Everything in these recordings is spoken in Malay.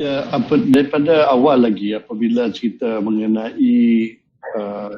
Ya, daripada awal lagi apabila cerita mengenai uh,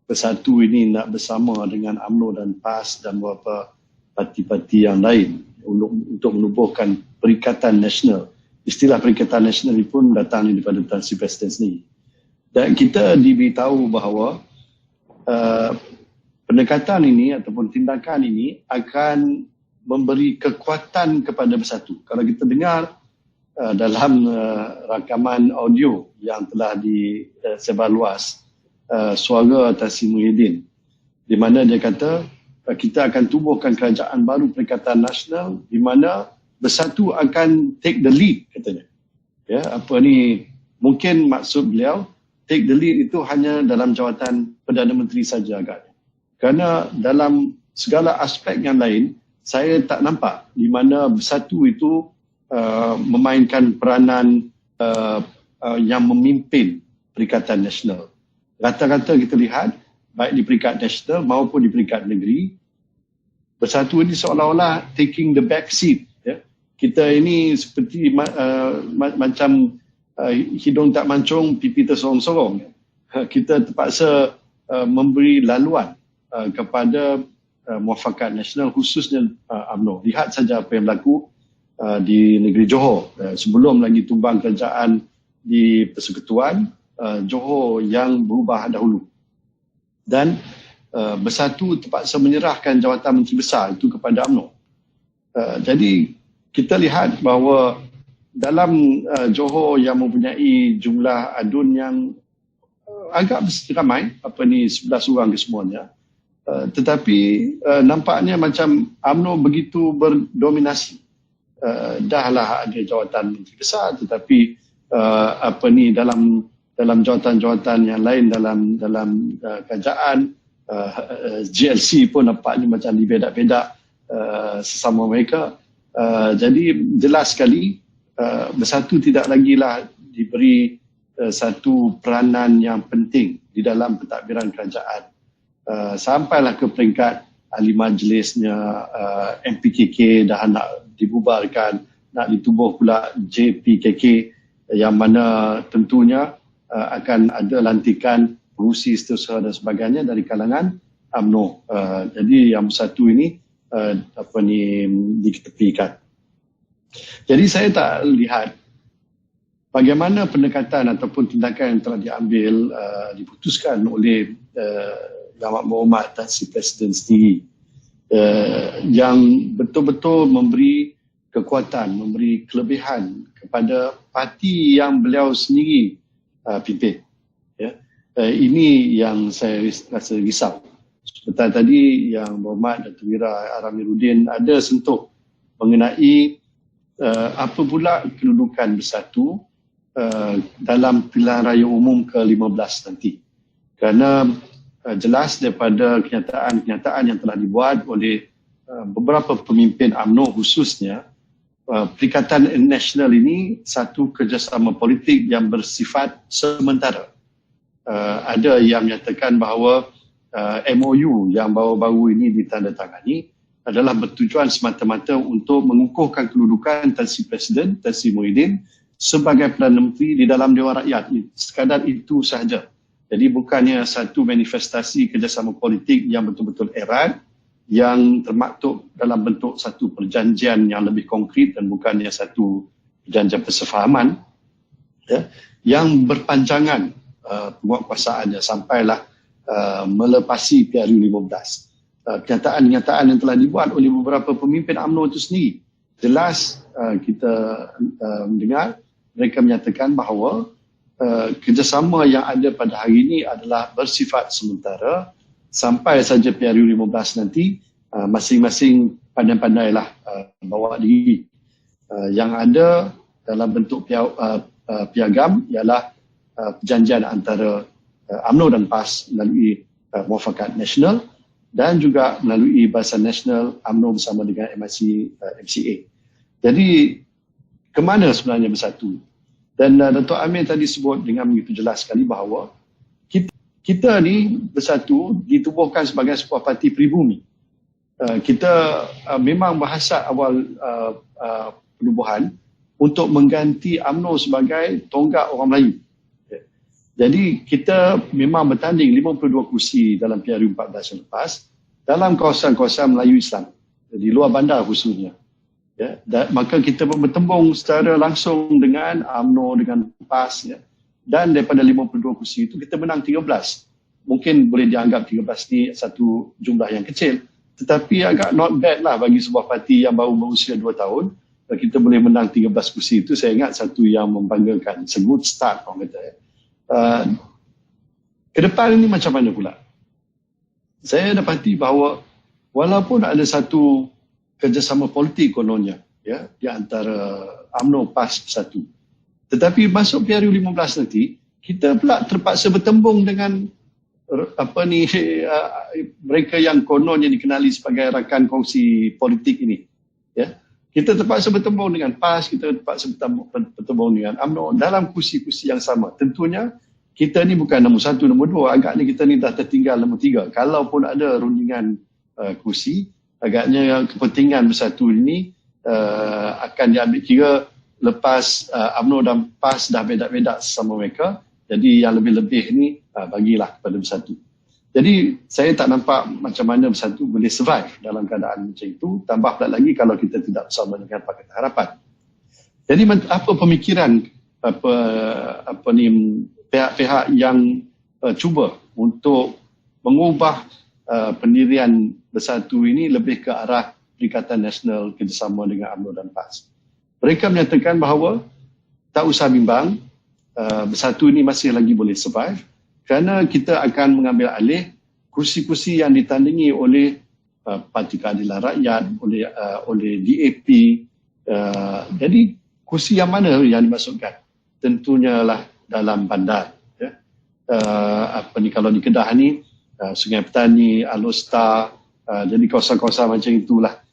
Bersatu ini nak bersama dengan UMNO dan PAS dan beberapa parti-parti yang lain untuk menubuhkan Perikatan Nasional. Istilah Perikatan Nasional ini pun datang daripada Tan Sri Presiden sendiri. Dan kita diberitahu bahawa uh, pendekatan ini ataupun tindakan ini akan memberi kekuatan kepada Bersatu. Kalau kita dengar dalam rakaman audio yang telah disebar luas, suara Tan Sri Muhyiddin, di mana dia kata kita akan tubuhkan kerajaan baru Perikatan Nasional di mana Bersatu akan take the lead, katanya. Ya, apa ni, mungkin maksud beliau take the lead itu hanya dalam jawatan Perdana Menteri saja agaknya. Kerana dalam segala aspek yang lain, saya tak nampak di mana Bersatu itu memainkan peranan yang memimpin Perikatan Nasional. Rata-rata kita lihat, baik di Peringkat Nasional maupun di peringkat negeri, Bersatu ini seolah-olah taking the back seat. Ya. Kita ini seperti macam hidung tak mancung, pipi tersorong-sorong. Kita terpaksa memberi laluan kepada Muafakat Nasional, khususnya UMNO. Lihat saja apa yang berlaku di negeri Johor. Sebelum lagi tumbang kerajaan di Persekutuan, Johor yang berubah dahulu. Dan Bersatu terpaksa menyerahkan jawatan Menteri Besar itu kepada UMNO. Jadi kita lihat bahawa dalam Johor yang mempunyai jumlah adun yang agak ramai, 11 orang kesemuanya, tetapi nampaknya macam UMNO begitu berdominasi. Dahlah ada jawatan Menteri Besar, tetapi dalam jawatan-jawatan yang lain dalam kerajaan, GLC pun nampaknya macam dibedak-bedak sesama mereka. Jadi jelas sekali Bersatu tidak lagi lah diberi satu peranan yang penting di dalam pentadbiran kerajaan. Sampailah ke peringkat ahli majlisnya, MPKK dah nak dibubarkan, nak ditubuh pula JPKK yang mana tentunya akan ada lantikan pengurusi seterusnya dan sebagainya dari kalangan UMNO. Jadi yang Bersatu ini diketepikan. Jadi saya tak lihat bagaimana pendekatan ataupun tindakan yang telah diambil, diputuskan oleh Yang Amat Berhormat Tan Sri Presiden sendiri, yang betul-betul memberi kekuatan, memberi kelebihan kepada parti yang beliau sendiri pimpin. Ya. Ini yang saya rasa risau. Seperti tadi Yang Berhormat Datuk Wira Amiruddin ada sentuh mengenai apa pula kedudukan Bersatu dalam pilihan raya umum ke-15 nanti. Kerana jelas daripada kenyataan-kenyataan yang telah dibuat oleh beberapa pemimpin UMNO khususnya, Perikatan Nasional ini satu kerjasama politik yang bersifat sementara. Ada yang menyatakan bahawa MOU yang baru-baru ini ditandatangani adalah bertujuan semata-mata untuk mengukuhkan kedudukan Tan Sri Presiden, Tan Sri Muhyiddin sebagai Perdana Menteri di dalam Dewan Rakyat. Sekadar itu sahaja. Jadi bukannya satu manifestasi kerjasama politik yang betul-betul erat, yang termaktub dalam bentuk satu perjanjian yang lebih konkret dan bukannya satu perjanjian persefahaman, ya, yang berpanjangan penguatkuasaannya sampailah melepasi PRU15. Kenyataan-kenyataan yang telah dibuat oleh beberapa pemimpin UMNO itu sendiri, jelas kita mendengar mereka menyatakan bahawa kerjasama yang ada pada hari ini adalah bersifat sementara sampai saja PRU15 nanti. Masing-masing pandai-pandailah bawa diri. Yang ada dalam bentuk piagam ialah perjanjian antara UMNO dan PAS melalui Muafakat Nasional dan juga melalui Barisan Nasional UMNO bersama dengan MCA. Jadi ke mana sebenarnya Bersatu? Dan Datuk Amir tadi sebut dengan begitu jelas sekali bahawa kita ni Bersatu ditubuhkan sebagai sebuah parti peribumi. Kita memang bahasa awal penubuhan untuk mengganti UMNO sebagai tonggak orang Melayu. Jadi kita memang bertanding 52 kursi dalam PRU 14 yang lepas dalam kawasan-kawasan Melayu Islam, di luar bandar khususnya. Maka kita bertembung secara langsung dengan UMNO, dengan PAS. Dan daripada 52 kursi itu kita menang 13. Mungkin boleh dianggap 13 ni satu jumlah yang kecil, tetapi agak not bad lah bagi sebuah parti yang baru berusia 2 tahun. Kita boleh menang 13 kursi itu, saya ingat satu yang membanggakan. It's a good start, orang kata. Ke depan ini macam mana pula? Saya dapati bahawa walaupun ada satu kerjasama politik kononnya di antara UMNO PAS bersatu, tetapi masuk PRU 15 nanti, kita pula terpaksa bertembung dengan mereka yang kononnya dikenali sebagai rakan kongsi politik ini. Kita terpaksa bertembung dengan PAS, kita terpaksa bertembung dengan UMNO dalam kursi-kursi yang sama. Tentunya kita ni bukan nombor 1, nombor 2, agaknya kita ni dah tertinggal nombor 3. Kalaupun ada rundingan kursi, agaknya kepentingan bersatu ini akan diambil kira lepas UMNO dan PAS dah bedak-bedak sesama mereka. Jadi yang lebih-lebih ni bagilah kepada bersatu. Jadi saya tak nampak macam mana bersatu boleh survive dalam keadaan macam itu. Tambah pula lagi kalau kita tidak bersama dengan Pakatan Harapan. Jadi apa pemikiran pihak-pihak yang cuba untuk mengubah pendirian bersatu ini lebih ke arah Perikatan Nasional kerjasama dengan UMNO dan PAS. Mereka menyatakan bahawa tak usah bimbang, bersatu ini masih lagi boleh survive kerana kita akan mengambil alih kursi-kursi yang ditandingi oleh Parti Keadilan Rakyat, oleh DAP. Jadi kursi yang mana yang dimasukkan? Tentunya lah dalam bandar. Kalau di Kedah ni, Sungai Petani, Alor-Star, jadi kawasan-kawasan macam itulah.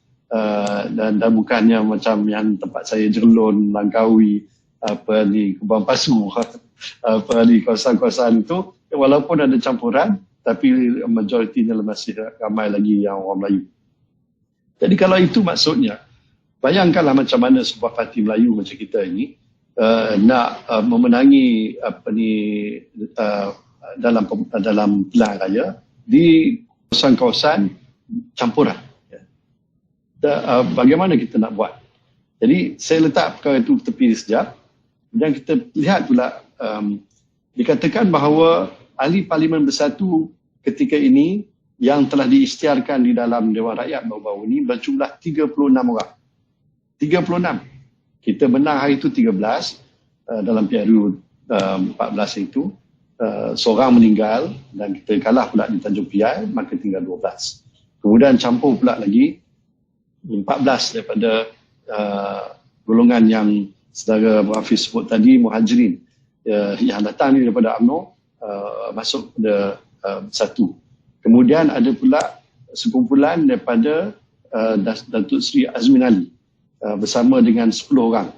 Dan bukannya macam yang tempat saya Jerlon, Langkawi, Kebun Pasu, di kawasan-kawasan itu, walaupun ada campuran, tapi majoritinya masih ramai lagi yang orang Melayu. Jadi kalau itu maksudnya, bayangkanlah macam mana sebuah parti Melayu macam kita ini nak memenangi dalam pilihan raya di kawasan-kawasan campuran. Bagaimana kita nak buat? Jadi saya letak perkara itu tepi sekejap dan kita lihat pula dikatakan bahawa ahli Parlimen Bersatu ketika ini yang telah diisytiharkan di dalam Dewan Rakyat baru-baru ini berjumlah 36 orang. 36. Kita menang hari itu 13 dalam PRU 14 itu. Seorang meninggal dan kita kalah pula di Tanjung Piai, maka tinggal 12. Kemudian campur pula lagi 14 daripada golongan yang saudara Hafiz sebut tadi, muhajirin yang datang ni daripada UMNO masuk pada satu. Kemudian ada pula sekumpulan daripada Datuk Seri Azmin Ali bersama dengan 10 orang.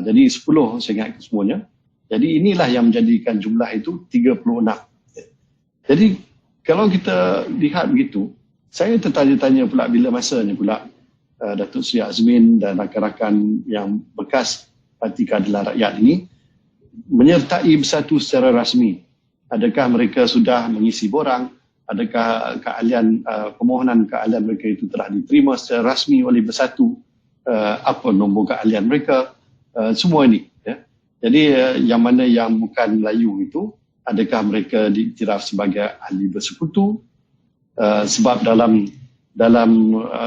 Jadi 10 saya ingat semuanya. Jadi inilah yang menjadikan jumlah itu 36. Jadi kalau kita lihat begitu, saya tertanya-tanya pula bila masanya pula Datuk Seri Azmin dan rakan-rakan yang bekas Parti Keadilan Rakyat ini menyertai bersatu secara rasmi. Adakah mereka sudah mengisi borang? Adakah permohonan keahlian mereka itu telah diterima secara rasmi oleh bersatu? Apa nombor keahlian mereka? Semua ini. Jadi yang mana yang bukan Melayu itu, adakah mereka diiktiraf sebagai ahli bersekutu? Sebab dalam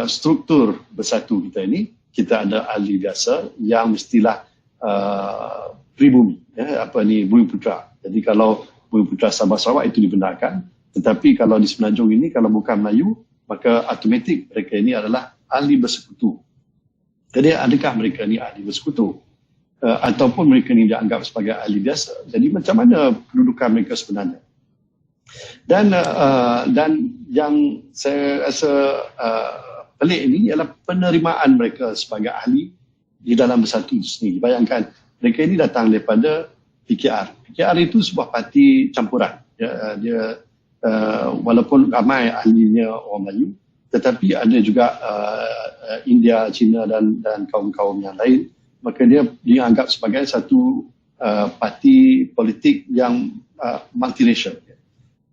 struktur bersatu kita ini, kita ada ahli biasa yang mestilah pribumi, Bumi Putra. Jadi kalau Bumi Putra Sabah Sarawak itu dibenarkan, tetapi kalau di Semenanjung ini kalau bukan Melayu, maka automatik mereka ini adalah ahli bersekutu. Jadi adakah mereka ini ahli bersekutu? Ataupun mereka ini dianggap sebagai ahli biasa? Jadi macam mana kedudukan mereka sebenarnya? Dan yang saya rasa pelik ini ialah penerimaan mereka sebagai ahli di dalam bersatu itu sendiri. Bayangkan, mereka ini datang daripada PKR. PKR itu sebuah parti campuran. Dia walaupun ramai ahlinya orang Melayu, tetapi ada juga India, China dan kaum-kaum yang lain maka dia dianggap sebagai satu parti politik yang multiracial.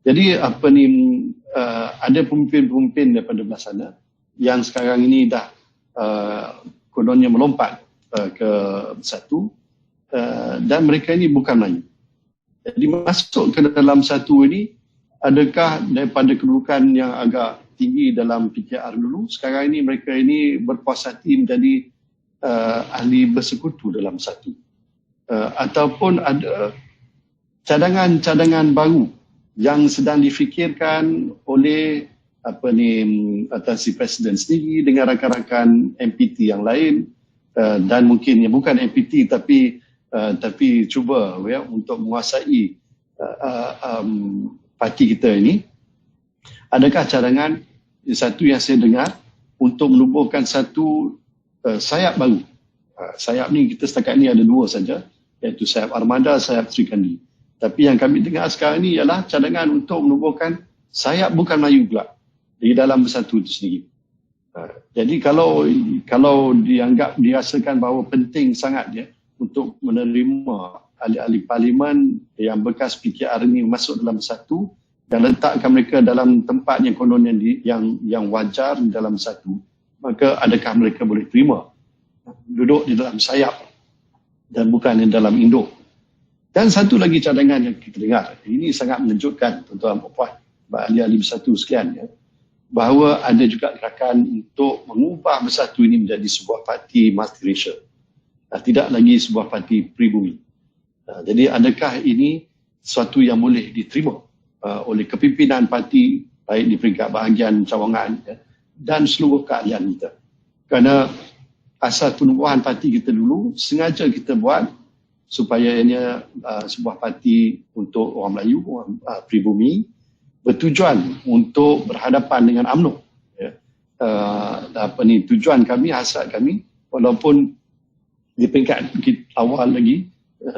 Jadi ada pemimpin-pemimpin daripada belah sana yang sekarang ini dah kononnya melompat ke Bersatu, dan mereka ini bukan Melayu. Jadi masuk ke dalam Bersatu ini, adakah daripada kedudukan yang agak tinggi dalam PKR dulu, sekarang ini mereka ini berpuas hati menjadi ahli bersekutu dalam Bersatu, ataupun ada cadangan-cadangan baru yang sedang difikirkan oleh Tan Sri Presiden sendiri dengan rakan-rakan MPT yang lain, dan mungkin yang bukan MPT tapi cuba untuk menguasai parti kita ini. Adakah cadangan satu yang saya dengar untuk menubuhkan satu sayap baru? Sayap ni kita setakat ni ada dua saja, iaitu sayap Armada, sayap Sri Kandi. Tapi yang kami dengar sekarang ni ialah cadangan untuk menubuhkan sayap bukan Melayu pula di dalam Bersatu itu sendiri. Jadi kalau dirasakan bahawa penting sangat dia untuk menerima ahli-ahli parlimen yang bekas PKR ini masuk dalam Bersatu dan letakkan mereka dalam tempat yang kononnya yang wajar di dalam Bersatu, maka adakah mereka boleh terima duduk di dalam sayap dan bukan di dalam induk? Dan satu lagi cadangan yang kita dengar, ini sangat mengejutkan tuan-tuan dan puan, ahli-ahli Bersatu sekalian, bahawa ada juga gerakan untuk mengubah Bersatu ini menjadi sebuah parti multiracial, tidak lagi sebuah parti pribumi. Jadi adakah ini sesuatu yang boleh diterima oleh kepimpinan parti, baik di peringkat bahagian cawangan dan seluruh keahlian kita? Kerana asas penubuhan parti kita dulu sengaja kita buat supaya ianya sebuah parti untuk orang Melayu, orang pribumi, bertujuan untuk berhadapan dengan UMNO. Tujuan kami, hasrat kami, walaupun di peringkat awal lagi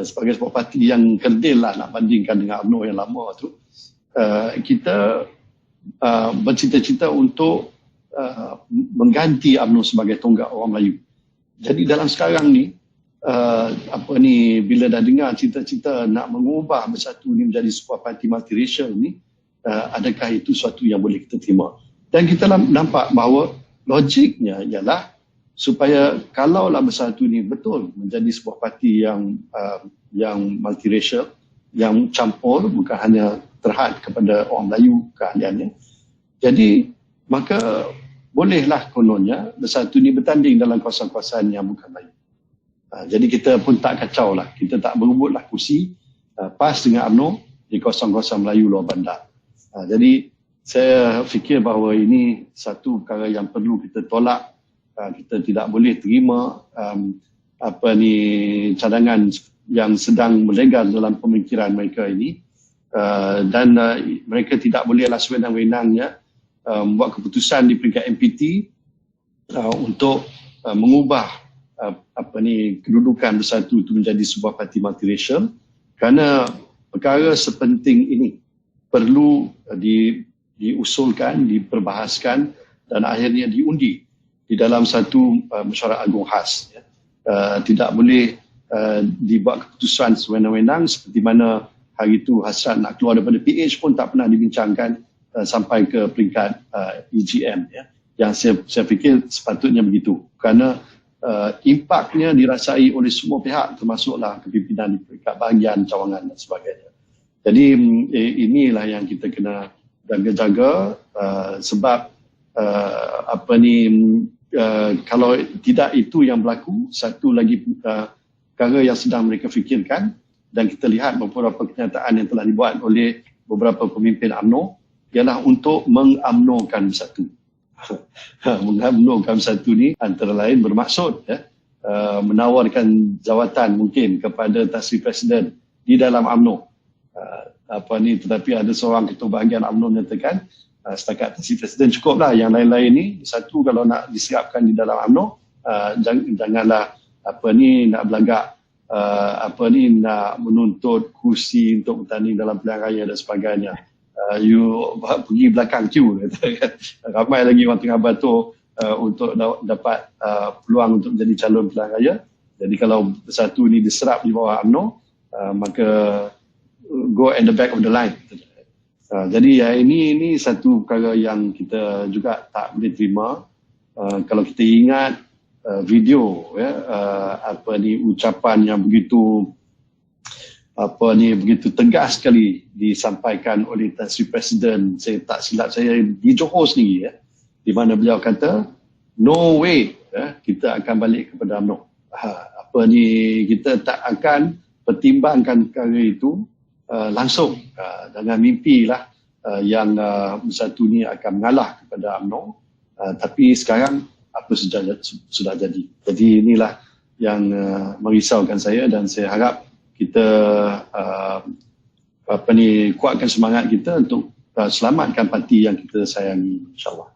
sebagai sebuah parti yang kerdil lah nak bandingkan dengan UMNO yang lama tu, kita bercita-cita untuk mengganti UMNO sebagai tonggak orang Melayu. Jadi dalam sekarang ni, bila dah dengar cita-cita nak mengubah Bersatu ni menjadi sebuah parti multiracial ni, adakah itu sesuatu yang boleh kita terima? Dan kita nampak bahawa logiknya ialah supaya kalaulah Bersatu ni betul menjadi sebuah parti yang multiracial, yang campur, bukan hanya terhad kepada orang Melayu keahliannya, jadi maka bolehlah kononnya Bersatu ni bertanding dalam kawasan-kawasan yang bukan Melayu. Jadi kita pun tak kacau lah, kita tak berebutlah kursi PAS dengan UMNO di kawasan-kawasan Melayu luar bandar. Jadi saya fikir bahawa ini satu perkara yang perlu kita tolak. Kita tidak boleh terima cadangan yang sedang melegar dalam pemikiran mereka ini, dan mereka tidak bolehlah sewenang-wenangnya buat keputusan di peringkat MPT untuk mengubah kedudukan Bersatu itu menjadi sebuah parti multiracial, kerana perkara sepenting ini perlu diusulkan, diperbahaskan dan akhirnya diundi di dalam satu mesyuarat agung khas. Tidak boleh dibuat keputusan sewenang-wenang seperti mana hari itu hasrat nak keluar daripada PH pun tak pernah dibincangkan sampai ke peringkat EGM. Yang saya fikir sepatutnya begitu, kerana impaknya dirasai oleh semua pihak, termasuklah kepimpinan di peringkat bahagian cawangan dan sebagainya. Jadi inilah yang kita kena jaga-jaga, sebab kalau tidak itu yang berlaku, satu lagi perkara yang sedang mereka fikirkan, dan kita lihat beberapa kenyataan yang telah dibuat oleh beberapa pemimpin UMNO, ialah untuk mengamnokan Bersatu. Mengamnokan Bersatu ni antara lain bermaksud menawarkan jawatan mungkin kepada Tan Sri Presiden di dalam UMNO. Tetapi ada seorang ketua bahagian UMNO menyatakan setakat Tan Sri Presiden cukuplah, yang lain-lain ni satu kalau nak disiapkan di dalam UMNO, janganlah nak belagak nak menuntut kursi untuk bertanding dalam pilihan raya dan sebagainya. You pergi belakang queue, ramai lagi orang tengah batur untuk dapat peluang untuk menjadi calon pilihan raya. Jadi kalau Bersatu ni diserap di bawah UMNO, maka go at the back of the line. Jadi ini satu perkara yang kita juga tak boleh terima. Kalau kita ingat video ucapan yang begitu begitu tegas sekali disampaikan oleh Tan Sri Presiden, saya tak silap saya di Johor sendiri, di mana beliau kata no way kita akan balik kepada UMNO. Kita tak akan pertimbangkan perkara itu langsung. Jangan mimpilah yang Bersatu ni akan mengalah kepada UMNO. Tapi sekarang apa sudah jadi. Jadi inilah yang merisaukan saya, dan saya harap kita kuatkan semangat kita untuk selamatkan parti yang kita sayangi, insyaAllah.